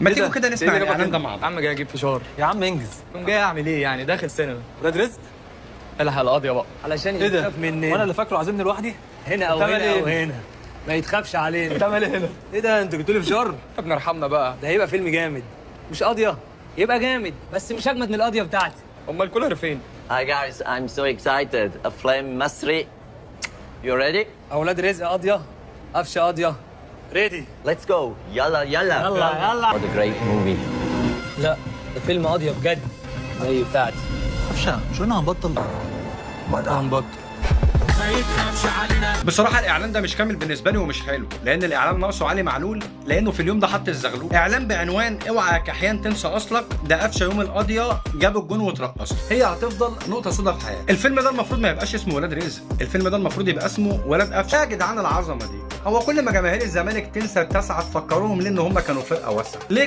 ما تيجوا كده نسمع الاعلان ده مع بعض. يا عم جاي اجيب فشار. يا عم انجز. قوم جاي اعمل ايه يعني؟ داخل سينما. ولاد رزق الحق القاضيه بقى. علشان ايه ده؟ يتخاف مننا. وانا اللي فاكره عازمني لوحدي. هنا او بتعمل هنا إيه؟ او هنا ما يتخافش علينا. بتعمل ايه هنا؟ ايه ده انتوا جبتوا لي فشار؟ يا ابني ارحمنا بقى. ده هيبقى فيلم جامد. مش قاضيه يبقى جامد بس مش اجمد من القاضيه بتاعتي. امال الكولر فين؟ Hi guys, I'm so excited. أفلام مصري. You ready? اولاد رزق قاضيه قفشه قاضيه ريدي. Let's go. يلا يلا. يلا. What a great movie. لا ده فيلم قاضيه بجد زي بتاعتي. قفشه مش قلنا هنبطل؟ هنبطل. بصراحه الاعلان ده مش كامل بالنسبه لي ومش حلو، لان الاعلان ناقصه علي معلول، لانه في اليوم ده حط الزغلول. اعلان بعنوان اوعى يا كحيان تنسى اصلك، ده قفشه يوم القضيه جاب الجون وترقص، هي هتفضل نقطه سودا في حياتك. الفيلم ده المفروض ما يبقاش اسمه ولاد رزق، الفيلم ده المفروض يبقى اسمه ولاد قفشه. يا جدعان العظمه دي، هو كل ما جماهير الزمالك تنسى تسعى تفكروهم ليه ان هم كانوا فرقه واسعه؟ ليه